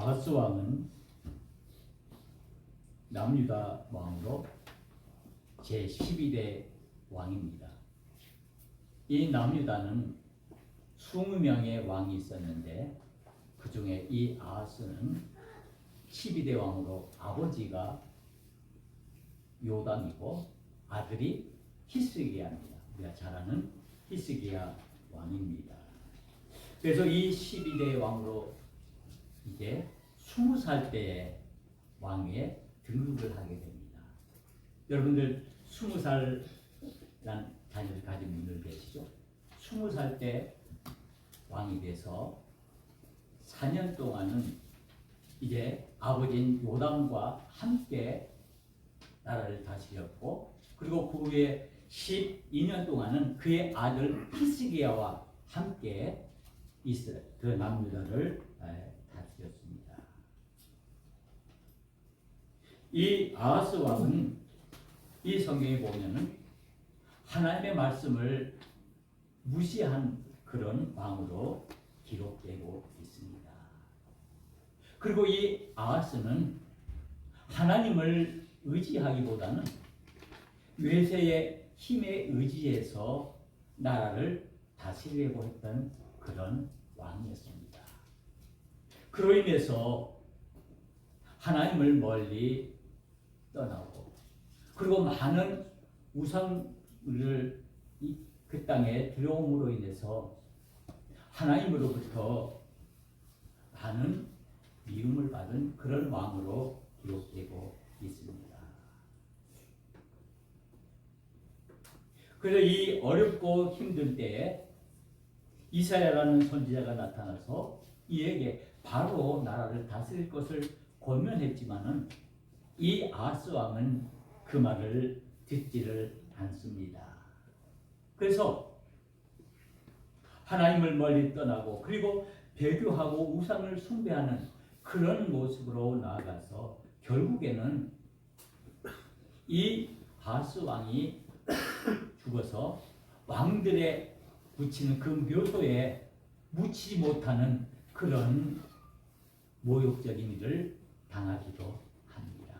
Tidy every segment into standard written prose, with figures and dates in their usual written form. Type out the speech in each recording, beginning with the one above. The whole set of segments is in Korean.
아하스 왕은 남유다 왕으로 제12대 왕입니다. 이 남유다는 20명의 왕이 있었는데 그 중에 이 아하스는 12대 왕으로 아버지가 요담이고 아들이 히스기야입니다. 우리가 잘 아는 히스기야 왕입니다. 그래서 이 12대 왕으로 이제 20살 때에 왕위에 등극을 하게 됩니다. 여러분들 20살이란 자녀를 가진 분들 계시죠? 20살 때 왕이 돼서 4년 동안은 이제 아버지인 요담과 함께 나라를 다스렸고, 그리고 그 후에 12년 동안은 그의 아들 히스기야와 함께 그 남유다를 다스렸습니다. 이 아하스 왕은 이 성경에 보면은 하나님의 말씀을 무시한 그런 왕으로 기록되고 있습니다. 그리고 이 아하스는 하나님을 의지하기보다는 외세의 힘에 의지해서 나라를 다스리려고 했던 그런 왕이었습니다. 그로 인해서 하나님을 멀리 떠나고, 그리고 많은 우상을 그 땅에 들여옴으로 인해서 하나님으로부터 많은 미움을 받은 그런 왕으로 기록되고 있습니다. 그래서 이 어렵고 힘든 때에 이사야라는 선지자가 나타나서 이에게 바로 나라를 다스릴 것을 권면했지만은 이 아하스 왕은 그 말을 듣지를 않습니다. 그래서 하나님을 멀리 떠나고, 그리고 배교하고 우상을 숭배하는 그런 모습으로 나아가서 결국에는 이 아하스 왕이 죽어서 왕들의 묻히는 그 묘소에 묻히지 못하는 그런 모욕적인 일을 당하기도 합니다.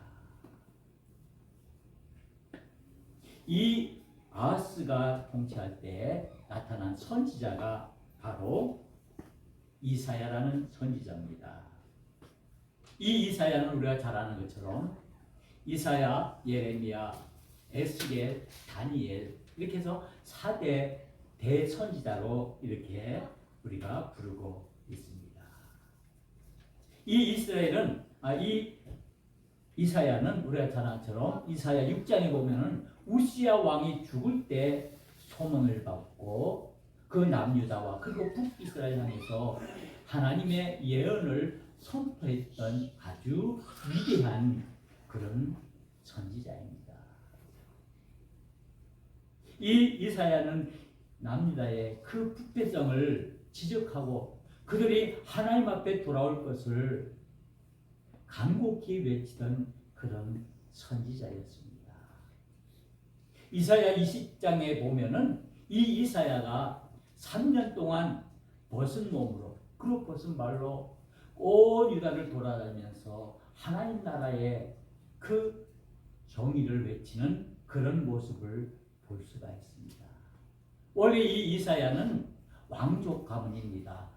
이 아하스가 통치할 때 나타난 선지자가 바로 이사야라는 선지자입니다. 이 이사야는 우리가 잘 아는 것처럼 이사야, 예레미야, 에스겔, 다니엘 이렇게 해서 4대 대선지자로 이렇게 우리가 부르고 있습니다. 이 이사야는 우리가 잘 아는 것처럼 이사야 6장에 보면은 우시야 왕이 죽을 때 소문을 받고 그 남유다와 그리고 북이스라엘 향해서 하나님의 예언을 선포했던 아주 위대한 그런 선지자입니다. 이 이사야는 남유다의 그 부패성을 지적하고 그들이 하나님 앞에 돌아올 것을 간곡히 외치던 그런 선지자였습니다. 이사야 20장에 보면은 이 이사야가 3년 동안 벗은 몸으로, 그리고 벗은 발로 온 유다를 돌아다니면서 하나님 나라의 그 정의를 외치는 그런 모습을 볼 수가 있습니다. 원래 이 이사야는 왕족 가문입니다.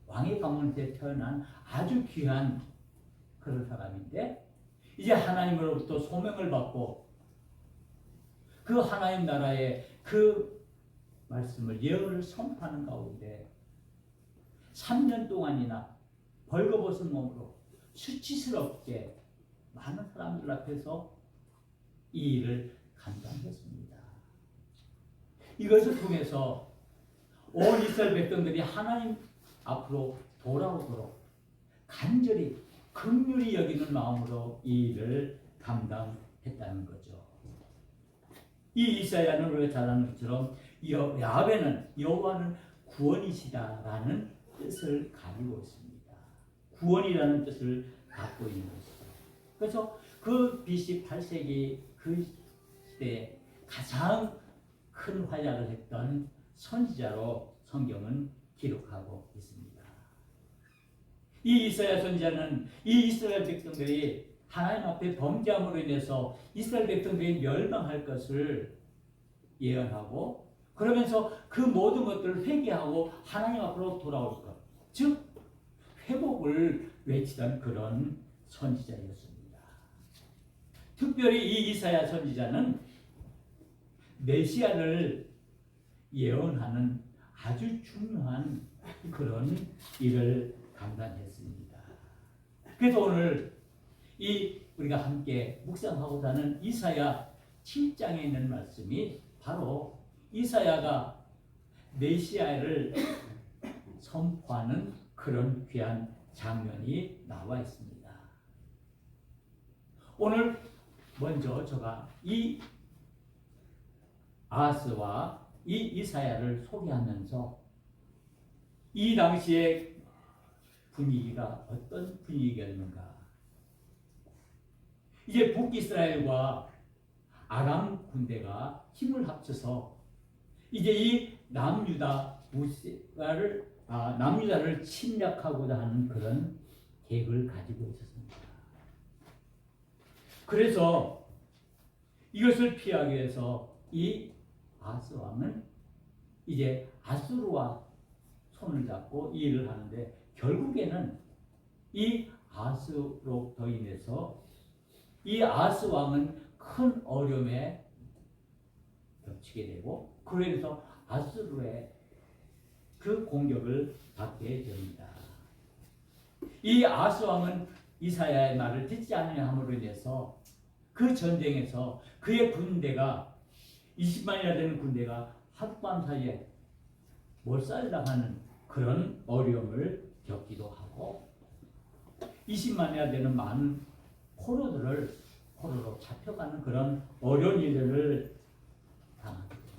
왕의 가문에 태어난 아주 귀한 그런 사람인데, 이제 하나님으로부터 소명을 받고 그 하나님 나라의 그 말씀을 예언을 선포하는 가운데 3년 동안이나 벌거벗은 몸으로 수치스럽게 많은 사람들 앞에서 이 일을 감당했습니다. 이것을 통해서 온 이스라엘 백성들이 하나님 앞으로 돌아오도록 간절히 긍휼히 여기는 마음으로 이 일을 감당했다는 거죠. 이 이사야는 우리가 잘 아는 것처럼 야훼는 여호와는 구원이시다라는 뜻을 가지고 있습니다. 구원이라는 뜻을 갖고 있는 것이죠. 그래서 그 BC 8세기 그 시대에 가장 큰 활약을 했던 선지자로 성경은 기록하고 있습니다. 이 이사야 선지자는 이 이스라엘 백성들이 하나님 앞에 범죄함으로 인해서 이스라엘 백성들이 멸망할 것을 예언하고, 그러면서 그 모든 것들을 회개하고 하나님 앞으로 돌아올 것, 즉 회복을 외치던 그런 선지자였습니다. 특별히 이 이사야 선지자는 메시아를 예언하는 아주 중요한 그런 일을 감당했습니다. 그래서 오늘 우리가 함께 묵상하고자 하는 이사야 7장에 있는 말씀이 바로 이사야가 메시아를 선포하는 그런 귀한 장면이 나와 있습니다. 오늘 먼저 제가 이 아하스와 이 이사야를 소개하면서 이 당시의 분위기가 어떤 분위기였는가, 이제 북이스라엘과 아람 군대가 힘을 합쳐서 이제 이 남유다를 침략하고자 하는 그런 계획을 가지고 있었습니다. 그래서 이것을 피하기 위해서 이 아하스 왕은 이제 아수르와 손을 잡고 이 일을 하는데, 결국에는 이 아하스로부터 인해서 이 아하스 왕은 큰 어려움에 겹치게 되고, 그래서 아수르의 그 공격을 받게 됩니다. 이 아하스 왕은 이사야의 말을 듣지 않으려 함으로 인해서 그 전쟁에서 그의 군대가 20만이나 되는 군대가 하룻밤 사이에 몰살당하는 그런 어려움을 겪기도 하고, 20만이나 되는 많은 포로로 잡혀가는 그런 어려운 일들을 당하게 됩니다.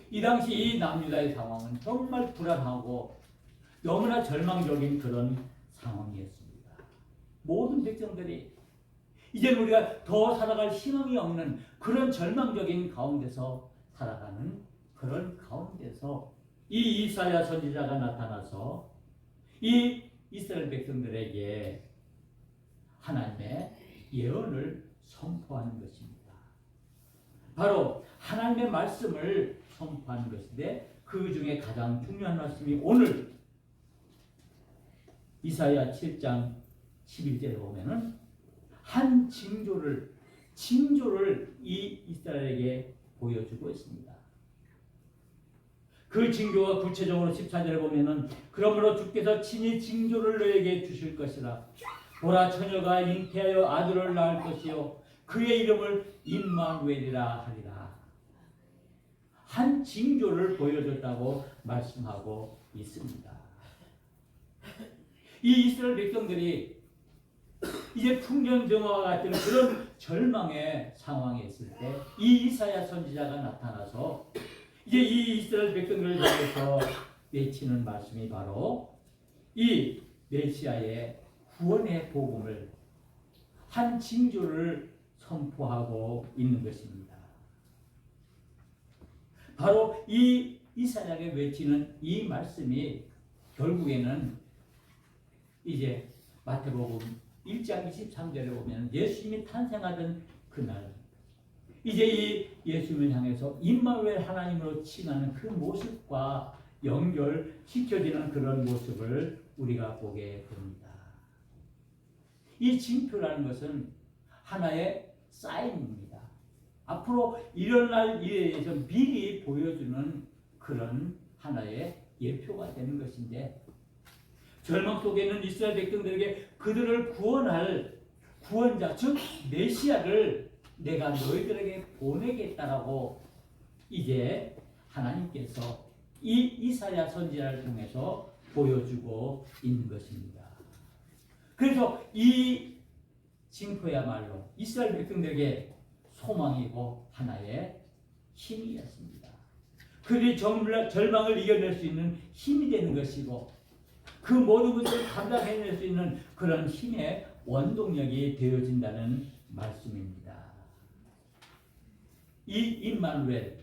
이 당시 이 남유다의 상황은 정말 불안하고 너무나 절망적인 그런 상황이었습니다. 모든 백성들이 이제 우리가 더 살아갈 희망이 없는 그런 절망적인 가운데서 살아가는 그런 가운데서 이 이사야 선지자가 나타나서 이 이스라엘 백성들에게 하나님의 예언을 선포하는 것입니다. 바로 하나님의 말씀을 선포하는 것인데, 그 중에 가장 중요한 말씀이 오늘 이사야 7장 11절에 보면은 한 징조를 이 이스라엘에게 보여주고 있습니다. 그 징조가 구체적으로 14절에 보면은 그러므로 주께서 친히 징조를 너에게 주실 것이라. 보라, 처녀가 잉태하여 아들을 낳을 것이요 그의 이름을 임마누엘이라 하리라. 한 징조를 보여줬다고 말씀하고 있습니다. 이 이스라엘 백성들이 이제 풍년등화와 같은 그런 절망의 상황에 있을 때 이 이사야 선지자가 나타나서 이제 이 이스라엘 백성들을 향해서 외치는 말씀이 바로 이 메시아의 구원의 복음을, 한 징조를 선포하고 있는 것입니다. 바로 이 이사야가 외치는 이 말씀이 결국에는 이제 마태복음 1장 23절에 보면 예수님이 탄생하던 그날, 이제 이 예수님을 향해서 임마누엘 하나님으로 칭하는 그 모습과 연결시켜지는 그런 모습을 우리가 보게 됩니다. 이 징표라는 것은 하나의 사인입니다. 앞으로 일어날 일에 대해서 미리 보여주는 그런 하나의 예표가 되는 것인데, 절망 속에 있는 이스라엘 백성들에게 그들을 구원할 구원자, 즉 메시아를 내가 너희들에게 보내겠다라고 이제 하나님께서 이 이사야 선지자를 통해서 보여주고 있는 것입니다. 그래서 이 징표야말로 이스라엘 백성들에게 소망이고 하나의 힘이었습니다. 그들이 절망을 이겨낼 수 있는 힘이 되는 것이고, 그 모든 것을 감당해낼 수 있는 그런 힘의 원동력이 되어진다는 말씀입니다. 이 임마누엘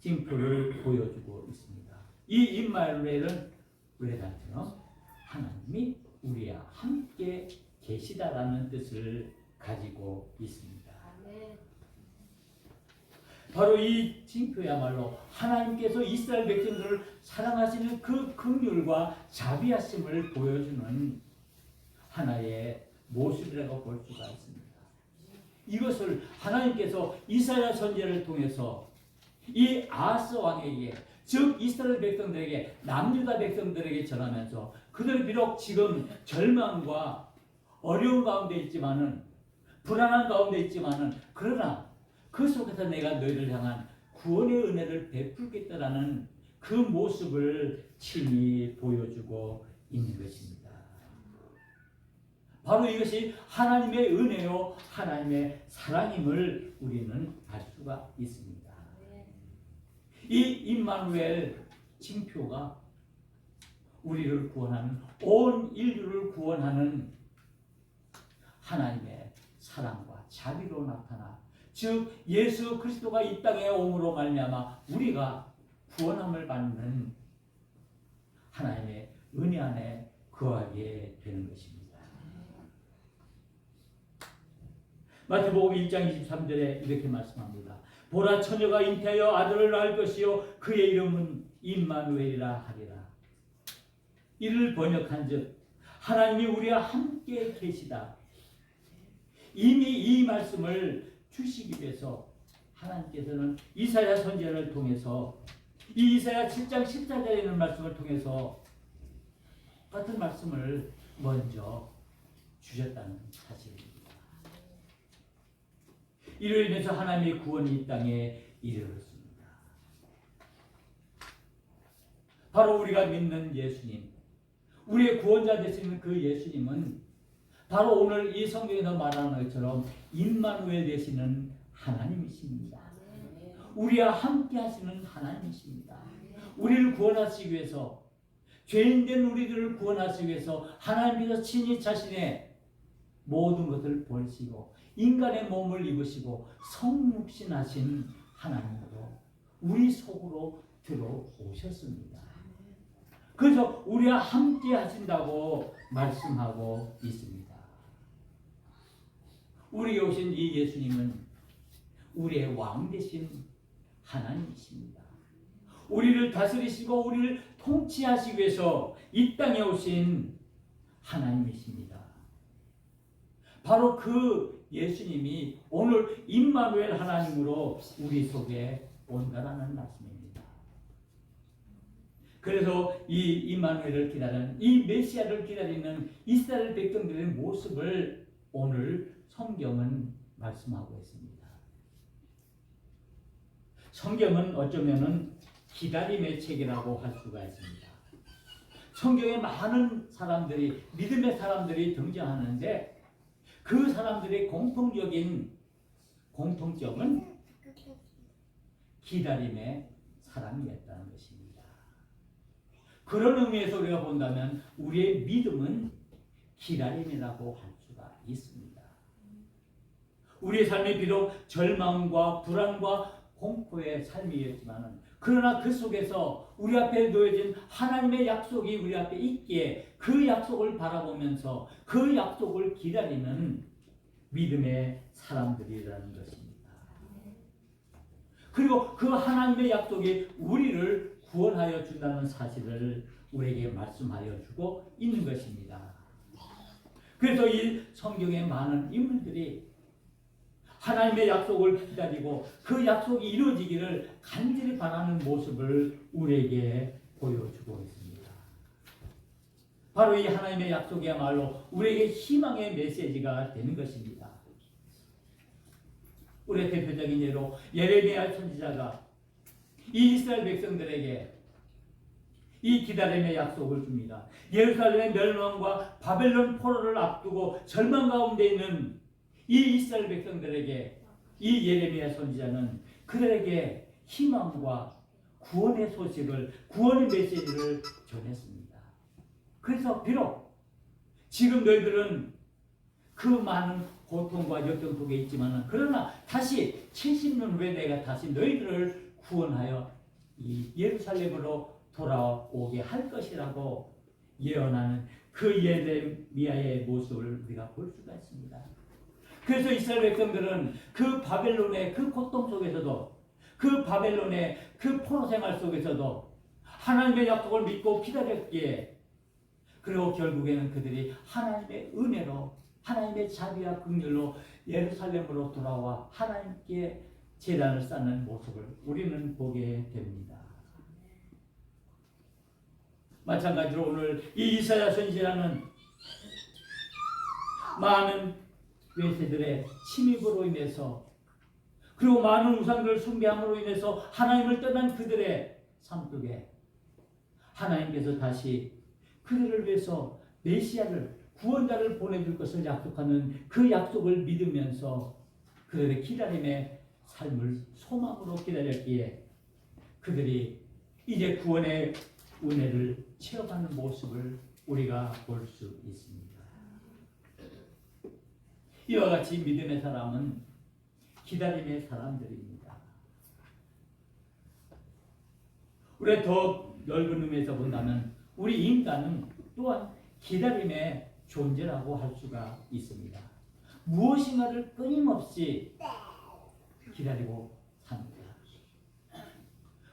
징표를 보여주고 있습니다. 이 임마누엘은 우리처럼 하나님이 우리와 함께 계시다라는 뜻을 가지고 있습니다. 바로 이 징표야말로 하나님께서 이스라엘 백성들을 사랑하시는 그 긍휼과 자비하심을 보여주는 하나의 모습이라고 볼 수가 있습니다. 이것을 하나님께서 이사야 선지자를 통해서 이 아하스 왕에게, 즉 이스라엘 백성들에게, 남유다 백성들에게 전하면서 그들이 비록 지금 절망과 어려운 가운데 있지만은, 불안한 가운데 있지만은, 그러나 그 속에서 내가 너희를 향한 구원의 은혜를 베풀겠다라는 그 모습을 친히 보여주고 있는 것입니다. 바로 이것이 하나님의 은혜요, 하나님의 사랑임을 우리는 알 수가 있습니다. 이 임마누엘 징표가 우리를 구원하는, 온 인류를 구원하는 하나님의 사랑과 자비로 나타나, 즉 예수 그리스도가 이 땅에 옴으로 말미암아 우리가 구원함을 받는 하나님의 은혜 안에 거하게 되는 것입니다. 마태복음 1장 23절에 이렇게 말씀합니다. 보라, 처녀가 잉태하여 아들을 낳을 것이요 그의 이름은 임마누엘이라 하리라. 이를 번역한즉 하나님이 우리와 함께 계시다. 이미 이 말씀을 주시기 위해서 하나님께서는 이사야 선지자를 통해서, 이 이사야 7장 14절에 있는 말씀을 통해서 같은 말씀을 먼저 주셨다는 사실입니다. 이로 인해서 하나님의 구원이 이 땅에 이르렀습니다. 바로 우리가 믿는 예수님, 우리의 구원자 되시는 그 예수님은 바로 오늘 이 성경에서 말하는 것처럼 임마누엘 되시는 하나님이십니다. 우리와 함께 하시는 하나님이십니다. 우리를 구원하시기 위해서, 죄인된 우리들을 구원하시기 위해서 하나님께서 친히 자신의 모든 것을 버리시고 인간의 몸을 입으시고 성육신하신 하나님으로 우리 속으로 들어오셨습니다. 그래서 우리와 함께 하신다고 말씀하고 있습니다. 우리에게 오신 이 예수님은 우리의 왕 되신 하나님이십니다. 우리를 다스리시고 우리를 통치하시기 위해서 이 땅에 오신 하나님이십니다. 바로 그 예수님이 오늘 임마누엘 하나님으로 우리 속에 온다라는 말씀입니다. 그래서 이 임마누엘을 기다리는, 이 메시아를 기다리는 이스라엘 백성들의 모습을 오늘 성경은 말씀하고 있습니다. 성경은 어쩌면은 기다림의 책이라고 할 수가 있습니다. 성경에 많은 사람들이, 믿음의 사람들이 등장하는데 그 사람들의 공통적인 공통점은 기다림의 사람이었다는 것입니다. 그런 의미에서 우리가 본다면 우리의 믿음은 기다림이라고 할 수가 있습니다. 우리의 삶이 비록 절망과 불안과 공포의 삶이었지만, 그러나 그 속에서 우리 앞에 놓여진 하나님의 약속이 우리 앞에 있기에 그 약속을 바라보면서 그 약속을 기다리는 믿음의 사람들이라는 것입니다. 그리고 그 하나님의 약속이 우리를 구원하여 준다는 사실을 우리에게 말씀하여 주고 있는 것입니다. 그래서 이 성경의 많은 인물들이 하나님의 약속을 기다리고 그 약속이 이루어지기를 간절히 바라는 모습을 우리에게 보여주고 있습니다. 바로 이 하나님의 약속이야말로 우리에게 희망의 메시지가 되는 것입니다. 우리의 대표적인 예로 예레미야 선지자가 이 이스라엘 백성들에게 이 기다림의 약속을 줍니다. 예루살렘의 멸망과 바벨론 포로를 앞두고 절망 가운데 있는 이 이스라엘 백성들에게 이 예레미야 선지자는 그들에게 희망과 구원의 소식을, 구원의 메시지를 전했습니다. 그래서 비록 지금 너희들은 그 많은 고통과 역경 속에 있지만, 그러나 다시 70년 후에 내가 다시 너희들을 구원하여 이 예루살렘으로 돌아오게 할 것이라고 예언하는 그 예레미야의 모습을 우리가 볼 수가 있습니다. 그래서 이스라엘 백성들은 그 바벨론의 그 고통 속에서도, 그 바벨론의 그 포로 생활 속에서도 하나님의 약속을 믿고 기다렸기에, 그리고 결국에는 그들이 하나님의 은혜로, 하나님의 자비와 긍휼로 예루살렘으로 돌아와 하나님께 제단을 쌓는 모습을 우리는 보게 됩니다. 마찬가지로 오늘 이 이사야 선지자는 많은 외세들의 침입으로 인해서, 그리고 많은 우상들을 숭배함으로 인해서 하나님을 떠난 그들의 삶 속에 하나님께서 다시 그들을 위해서 메시아를, 구원자를 보내줄 것을 약속하는 그 약속을 믿으면서 그들의 기다림의 삶을 소망으로 기다렸기에 그들이 이제 구원의 은혜를 체험하는 모습을 우리가 볼 수 있습니다. 이와 같이 믿음의 사람은 기다림의 사람들입니다. 우리가 더 넓은 의미에서 본다면 우리 인간은 또한 기다림의 존재라고 할 수가 있습니다. 무엇인가를 끊임없이 기다리고 삽니다.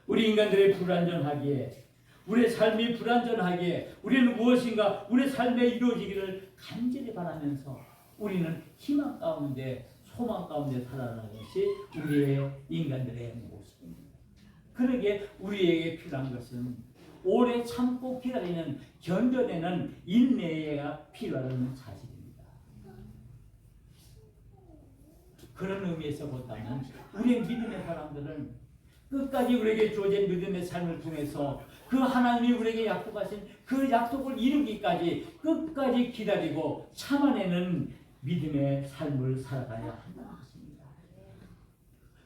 우리 인간들의 불완전하기에, 우리의 삶이 불완전하기에 우리는 무엇인가 우리의 삶에 이루어지기를 간절히 바라면서 우리는 희망 가운데, 소망 가운데 살아가는 것이 우리의 인간들의 모습입니다. 그러기에 우리에게 필요한 것은 오래 참고 기다리는, 견뎌내는 인내가 필요한 사실입니다. 그런 의미에서 본다면 우리의 믿음의 사람들은 끝까지 우리에게 주어진 믿음의 삶을 통해서 그 하나님이 우리에게 약속하신 그 약속을 이루기까지 끝까지 기다리고 참아내는 믿음의 삶을 살아가야 한다는 것입니다.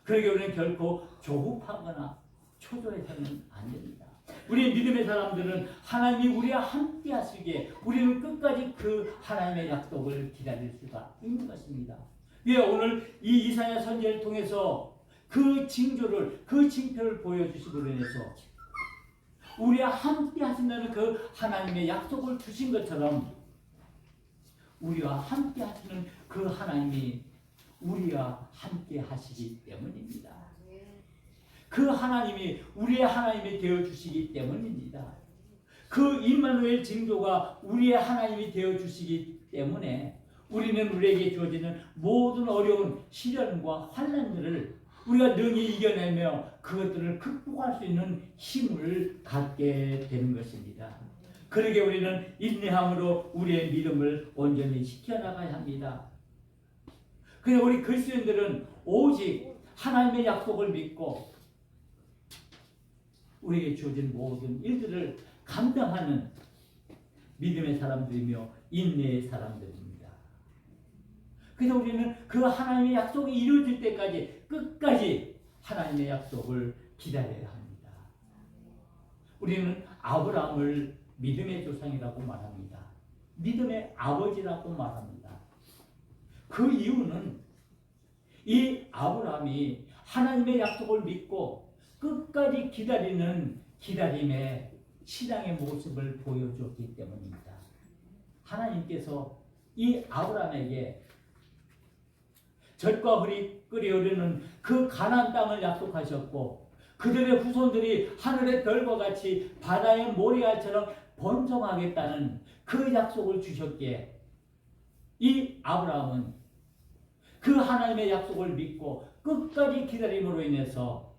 그러기에 우리는 결코 조급하거나 초조해서는 안 됩니다. 우리 믿음의 사람들은 하나님이 우리와 함께 하시기에 우리는 끝까지 그 하나님의 약속을 기다릴 수가 있는 것입니다. 왜 오늘 이 이사야 선지자를 통해서 그 징조를, 그 징표를 보여주심으로 인해서 우리와 함께 하신다는 그 하나님의 약속을 주신 것처럼 우리와 함께 하시는 그 하나님이 우리와 함께 하시기 때문입니다. 그 하나님이 우리의 하나님이 되어주시기 때문입니다. 그 임마누엘 징조가 우리의 하나님이 되어주시기 때문에 우리는 우리에게 주어지는 모든 어려운 시련과 환난들을 우리가 능히 이겨내며 그것들을 극복할 수 있는 힘을 갖게 되는 것입니다. 그러게 우리는 인내함으로 우리의 믿음을 온전히 지켜나가야 합니다. 그래 우리 그리스도인들은 오직 하나님의 약속을 믿고 우리에게 주어진 모든 일들을 감당하는 믿음의 사람들이며 인내의 사람들입니다. 그래서 우리는 그 하나님의 약속이 이루어질 때까지 끝까지 하나님의 약속을 기다려야 합니다. 우리는 아브라함을 믿음의 조상이라고 말합니다. 믿음의 아버지라고 말합니다. 그 이유는 이 아브라함이 하나님의 약속을 믿고 끝까지 기다리는 기다림의 신앙의 모습을 보여줬기 때문입니다. 하나님께서 이 아브라함에게 젖과 꿀이 흐르는 그 가나안 땅을 약속하셨고 그들의 후손들이 하늘의 별과 같이 바다의 모래알처럼 번성하겠다는 그 약속을 주셨기에 이 아브라함은 그 하나님의 약속을 믿고 끝까지 기다림으로 인해서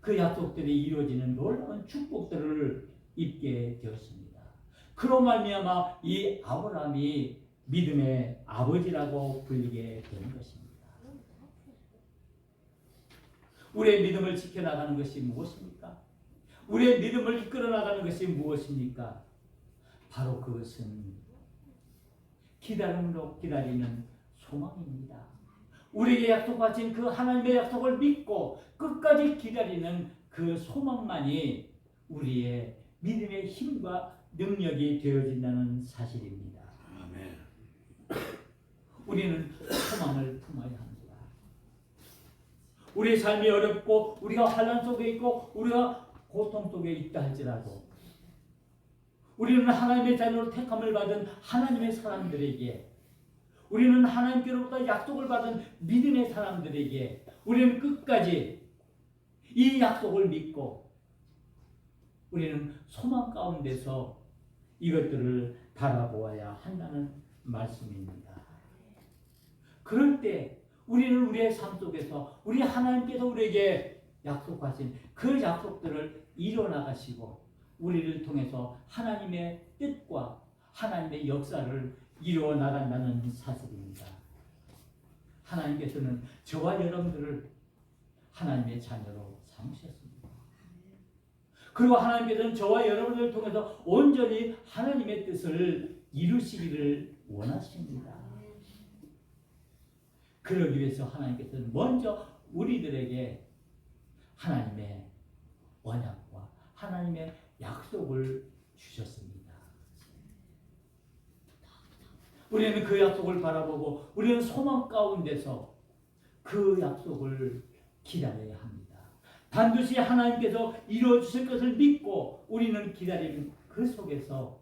그 약속들이 이루어지는 놀라운 축복들을 입게 되었습니다. 그로 말미암아 이 아브라함이 믿음의 아버지라고 불리게 되는 것입니다. 우리의 믿음을 지켜나가는 것이 무엇입니까? 우리의 믿음을 이끌어 나가는 것이 무엇입니까? 바로 그것은 기다림으로 기다리는 소망입니다. 우리에게 약속하신 그 하나님의 약속을 믿고 끝까지 기다리는 그 소망만이 우리의 믿음의 힘과 능력이 되어진다는 사실입니다. 아멘. 우리는 소망을 품어야 합니다. 우리의 삶이 어렵고 우리가 환난 속에 있고 우리가 고통 속에 있다 할지라도 우리는 하나님의 자녀로 택함을 받은 하나님의 사람들에게, 우리는 하나님께로부터 약속을 받은 믿음의 사람들에게 우리는 끝까지 이 약속을 믿고 우리는 소망 가운데서 이것들을 바라보아야 한다는 말씀입니다. 그럴 때 우리는 우리의 삶 속에서 우리 하나님께서 우리에게 약속하신 그 약속들을 이뤄나가시고 우리를 통해서 하나님의 뜻과 하나님의 역사를 이루어나간다는 사실입니다. 하나님께서는 저와 여러분들을 하나님의 자녀로 삼으셨습니다. 그리고 하나님께서는 저와 여러분들을 통해서 온전히 하나님의 뜻을 이루시기를 원하십니다. 그러기 위해서 하나님께서는 먼저 우리들에게 하나님의 언약과 하나님의 약속을 주셨습니다. 우리는 그 약속을 바라보고 우리는 소망 가운데서 그 약속을 기다려야 합니다. 반드시 하나님께서 이루어주실 것을 믿고 우리는 기다리는 그 속에서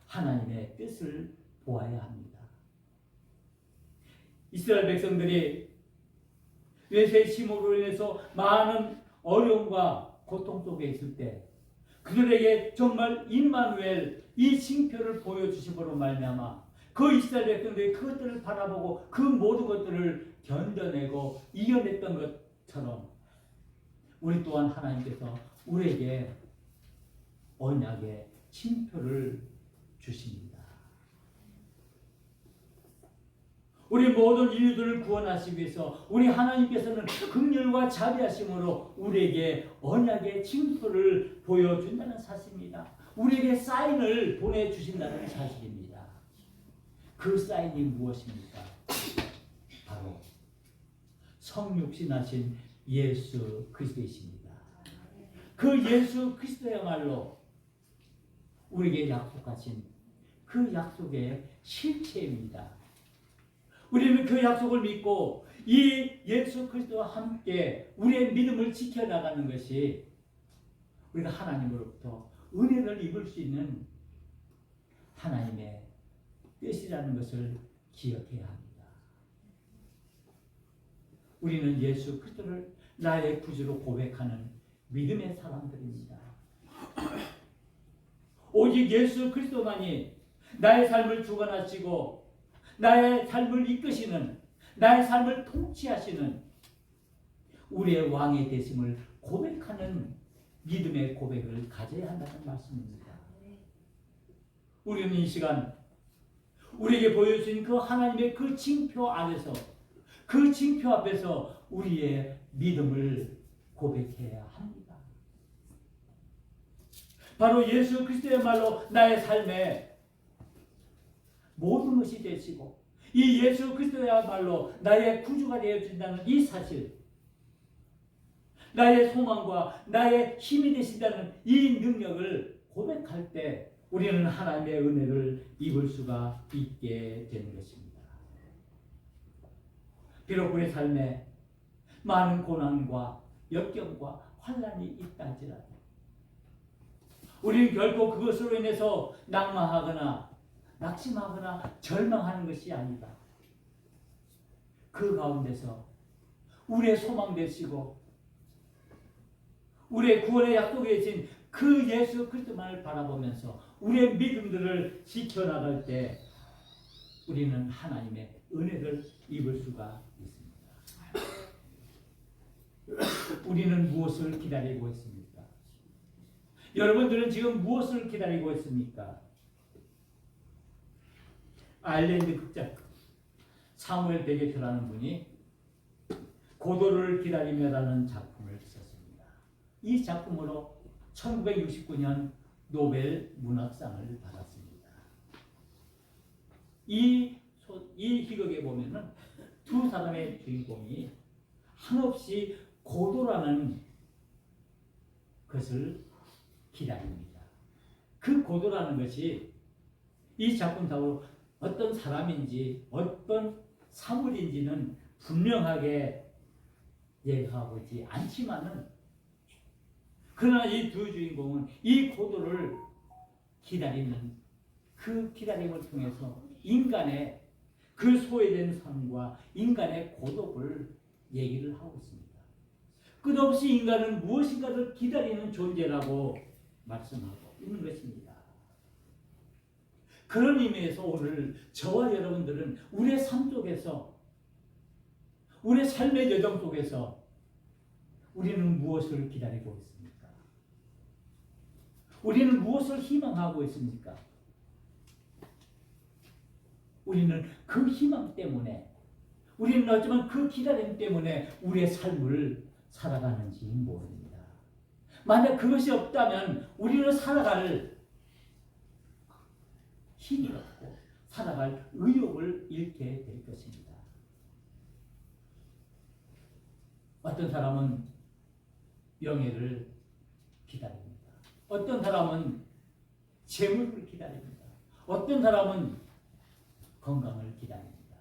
하나님의 뜻을 보아야 합니다. 이스라엘 백성들이 외세의 침몰로 인해서 많은 어려움과 고통 속에 있을 때 그들에게 정말 임마누엘 이 징표를 보여주심으로 말미암아 그 이스라엘 백성들이 그것들을 바라보고 그 모든 것들을 견뎌내고 이겨냈던 것처럼 우리 또한 하나님께서 우리에게 언약의 징표를 주십니다. 우리 모든 인류들을 구원하시기 위해서 우리 하나님께서는 긍휼과 자비하심으로 우리에게 언약의 징표를 보여준다는 사실입니다. 우리에게 사인을 보내주신다는 사실입니다. 그 사인이 무엇입니까? 바로 성육신하신 예수 그리스도이십니다. 그 예수 그리스도야말로 우리에게 약속하신 그 약속의 실체입니다. 우리는 그 약속을 믿고 이 예수 그리스도와 함께 우리의 믿음을 지켜나가는 것이 우리가 하나님으로부터 은혜를 입을 수 있는 하나님의 뜻이라는 것을 기억해야 합니다. 우리는 예수 그리스도를 나의 구주로 고백하는 믿음의 사람들입니다. 오직 예수 그리스도만이 나의 삶을 주관하시고 나의 삶을 이끄시는, 나의 삶을 통치하시는 우리의 왕의 되심을 고백하는 믿음의 고백을 가져야 한다는 말씀입니다. 우리는 이 시간 우리에게 보여주신 그 하나님의 그 징표 안에서 그 징표 앞에서 우리의 믿음을 고백해야 합니다. 바로 예수 그리스도야말로 나의 삶에 모든 것이 되시고 이 예수 그리스도야말로 나의 구주가 되어준다는 이 사실, 나의 소망과 나의 힘이 되신다는 이 능력을 고백할 때 우리는 하나님의 은혜를 입을 수가 있게 되는 것입니다. 비록 우리 삶에 많은 고난과 역경과 환난이 있다 할지라도 우리는 결코 그것으로 인해서 낙망하거나 낙심하거나 절망하는 것이 아니다. 그 가운데서 우리의 소망 되시고 우리의 구원의 약속에 계신 그 예수 그리스도만을 바라보면서 우리의 믿음들을 지켜나갈 때 우리는 하나님의 은혜를 입을 수가 있습니다. 우리는 무엇을 기다리고 있습니까? 여러분들은 지금 무엇을 기다리고 있습니까? 아일랜드 극작 사무엘 베게트라는 분이 고도를 기다리며라는 작품을 썼습니다. 이 작품으로 1969년 노벨 문학상을 받았습니다. 이 희극에 보면은 두 사람의 주인공이 한없이 고도라는 것을 기다립니다. 그 고도라는 것이 이 작품상으로 어떤 사람인지 어떤 사물인지는 분명하게 얘기하고 있지 않지만은 그러나 이 두 주인공은 이 고도를 기다리는 그 기다림을 통해서 인간의 그 소외된 삶과 인간의 고독을 얘기를 하고 있습니다. 끝없이 인간은 무엇인가를 기다리는 존재라고 말씀하고 있는 것입니다. 그런 의미에서 오늘 저와 여러분들은 우리의 삶 속에서, 우리의 삶의 여정 속에서 우리는 무엇을 기다리고 있습니까? 우리는 무엇을 희망하고 있습니까? 우리는 그 희망 때문에, 우리는 어쩌면 그 기다림 때문에 우리의 삶을 살아가는지 모릅니다. 만약 그것이 없다면 우리는 살아갈 힘이 없고 살아갈 의욕을 잃게 될 것입니다. 어떤 사람은 명예를 기다립니다. 어떤 사람은 재물을 기다립니다. 어떤 사람은 건강을 기다립니다.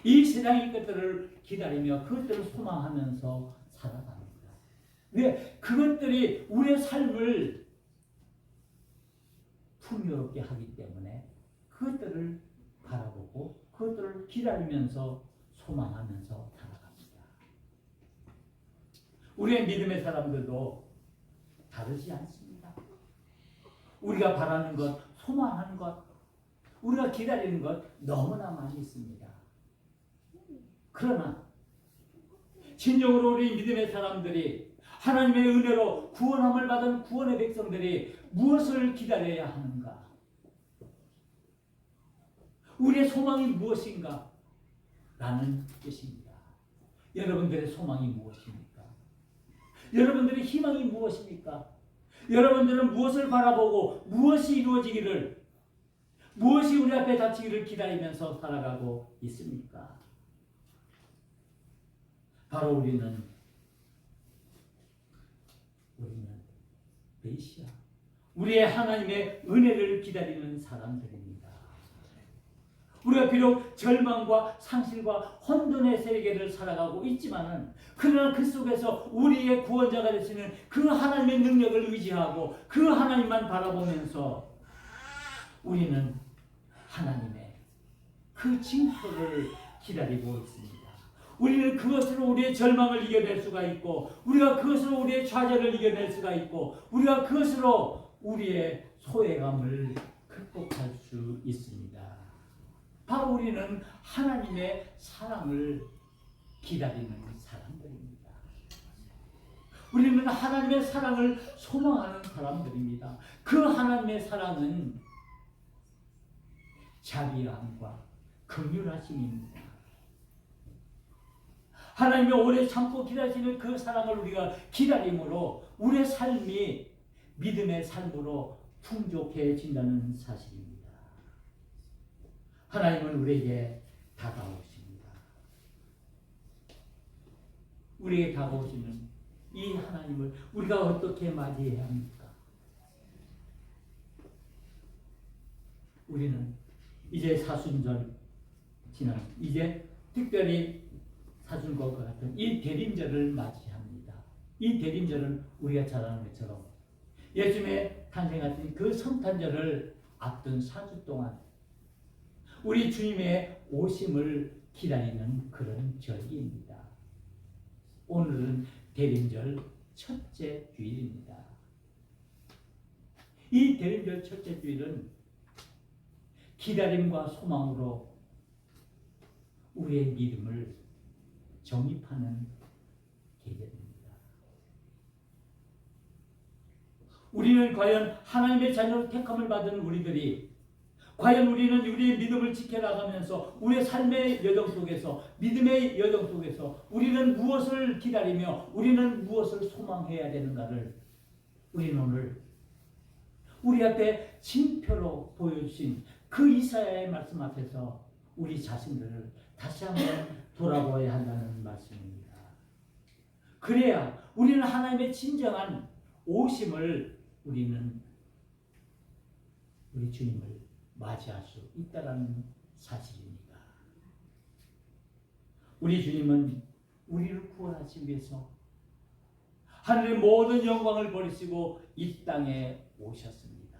이 세상의 것들을 기다리며 그것들을 소망하면서 살아갑니다. 왜? 그것들이 우리의 삶을 풍요롭게 하기 때문에 그것들을 바라보고 그것들을 기다리면서 소망하면서 살아갑니다. 우리의 믿음의 사람들도 다르지 않습니다. 우리가 바라는 것, 소망하는 것, 우리가 기다리는 것 너무나 많이 있습니다. 그러나 진정으로 우리 믿음의 사람들이, 하나님의 은혜로 구원함을 받은 구원의 백성들이 무엇을 기다려야 하는가? 우리의 소망이 무엇인가? 라는 뜻입니다. 여러분들의 소망이 무엇입니까? 여러분들의 희망이 무엇입니까? 여러분들은 무엇을 바라보고 무엇이 이루어지기를, 무엇이 우리 앞에 닥치기를 기다리면서 살아가고 있습니까? 바로 우리는 메시아, 우리의 하나님의 은혜를 기다리는 사람들입니다. 우리가 비록 절망과 상실과 혼돈의 세계를 살아가고 있지만은, 그러나 그 속에서 우리의 구원자가 되시는 그 하나님의 능력을 의지하고 그 하나님만 바라보면서 우리는 하나님의 그 징표를 기다리고 있습니다. 우리는 그것으로 우리의 절망을 이겨낼 수가 있고, 우리가 그것으로 우리의 좌절을 이겨낼 수가 있고, 우리가 그것으로 우리의 소외감을 극복할 수 있습니다. 바로 우리는 하나님의 사랑을 기다리는 사람들입니다. 우리는 하나님의 사랑을 소망하는 사람들입니다. 그 하나님의 사랑은 자비함과 긍휼하심입니다. 하나님의 오래 참고 기다리시는 그 사랑을 우리가 기다림으로 우리의 삶이 믿음의 삶으로 풍족해진다는 사실입니다. 하나님은 우리에게 다가오십니다. 우리에게 다가오시는 이 하나님을 우리가 어떻게 맞이해야 합니까? 우리는 이제 사순절 지난, 이제 특별히 사순절과 같은 이 대림절을 맞이합니다. 이 대림절은 우리가 잘 아는 것처럼 예수님의 탄생 같은 그 성탄절을 앞둔 4주 동안 우리 주님의 오심을 기다리는 그런 절기입니다. 오늘은 대림절 첫째 주일입니다. 이 대림절 첫째 주일은 기다림과 소망으로 우리의 믿음을 정립하는 계절입니다. 우리는 과연 하나님의 자녀로 택함을 받은 우리들이, 과연 우리는 우리의 믿음을 지켜나가면서 우리의 삶의 여정 속에서, 믿음의 여정 속에서 우리는 무엇을 기다리며 우리는 무엇을 소망해야 되는가를 우리는 오늘 우리 앞에 징표로 보여주신 그 이사야의 말씀 앞에서 우리 자신들을 다시 한번 돌아보아야 한다는 말씀입니다. 그래야 우리는 하나님의 진정한 오심을, 우리는 우리 주님을 맞이할 수 있다는 사실입니다. 우리 주님은 우리를 구원하시기 위해서 하늘의 모든 영광을 버리시고 이 땅에 오셨습니다.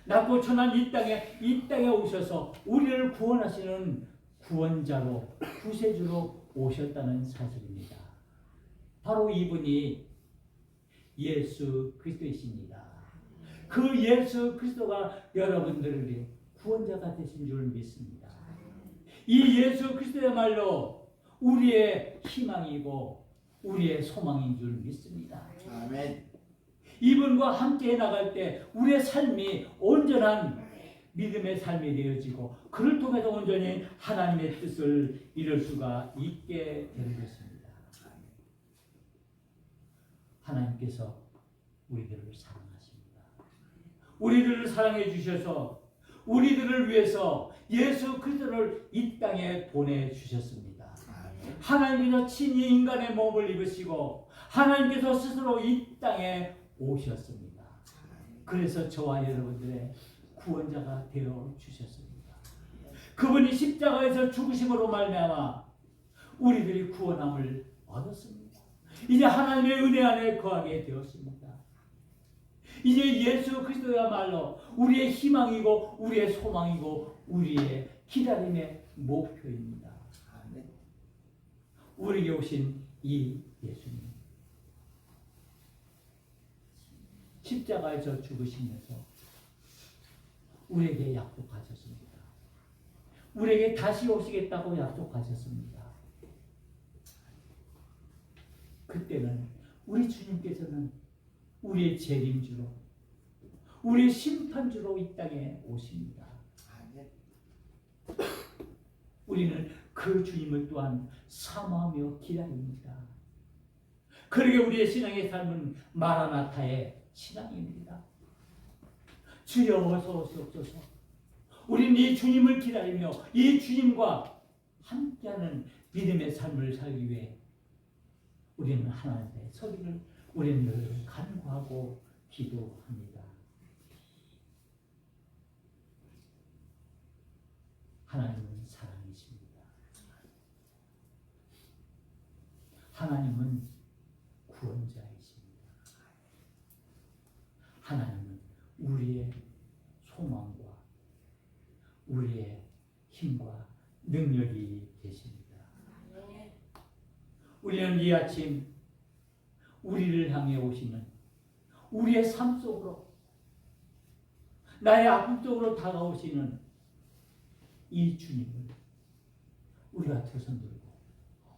낮고 천한 이 땅에 오셔서 우리를 구원하시는 구원자로 구세주로 오셨다는 사실입니다. 바로 이분이 예수 그리스도이십니다. 그 예수 그리스도가 여러분들을 위해 구원자가 되신 줄 믿습니다. 이 예수 그리스도야말로 우리의 희망이고 우리의 소망인 줄 믿습니다. 아멘. 이분과 함께 나갈 때 우리의 삶이 온전한 믿음의 삶이 되어지고 그를 통해서 온전히 하나님의 뜻을 이룰 수가 있게 되는 것입니다. 하나님께서 우리들을 사랑하십니다. 우리들을 사랑해 주셔서 우리들을 위해서 예수 그리스도를 이 땅에 보내주셨습니다. 하나님께서 친히 인간의 몸을 입으시고 하나님께서 스스로 이 땅에 오셨습니다. 그래서 저와 여러분들의 구원자가 되어 주셨습니다. 그분이 십자가에서 죽으심으로 말미암아 우리들이 구원함을 얻었습니다. 이제 하나님의 은혜 안에 거하게 되었습니다. 이제 예수 그리스도야말로 우리의 희망이고 우리의 소망이고 우리의 기다림의 목표입니다. 우리에게 오신 이 예수님, 십자가에서 죽으시면서 우리에게 약속하셨습니다. 우리에게 다시 오시겠다고 약속하셨습니다. 그때는 우리 주님께서는 우리의 재림주로, 우리의 심판주로 이 땅에 오십니다. 우리는 그 주님을 또한 사모하며 기다립니다. 그러게 우리의 신앙의 삶은 마라나타의 신앙입니다. 주여 어서 오시옵소서. 우리는 이 주님을 기다리며 이 주님과 함께하는 믿음의 삶을 살기 위해 우리는 하나님의 서기를 우리는 늘 간구하고 기도합니다. 하나님은 사랑이십니다. 하나님은 구원자이십니다. 하나님은 우리의 소망과 우리의 힘과 능력이 되십니다. 우리는 이 아침 우리를 향해 오시는 우리의 삶 속으로 나의 아픔 속으로 다가오시는 이 주님을 우리가 두 손 들고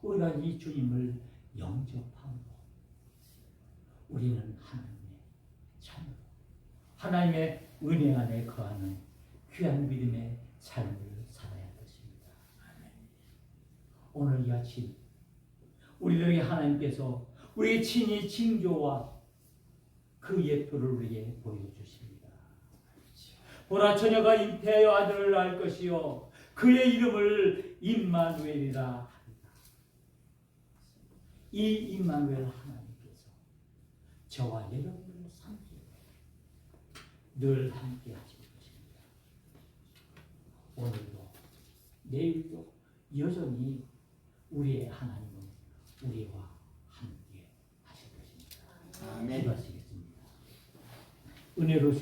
우리가 이 주님을 영접함으로 우리는 하나님의 자녀로 하나님의 은혜 안에 거하는 귀한 믿음의 삶을 살아야 할 것입니다. 오늘 이 아침 우리들에게 하나님께서 우리의 친히 징조와 그 예표를 우리에게 보여주십니다. 보라 처녀가 잉태하여 아들을 낳을 것이요 그의 이름을 임마누엘이라 하리라. 이 임마누엘 하나님께서 저와 여러분을 삼키고 늘 함께 하실 것입니다. 오늘도 내일도 여전히 우리의 하나님은 우리와 함께 하실 것입니다. 아멘. 기도하시겠습니다. 은혜로우신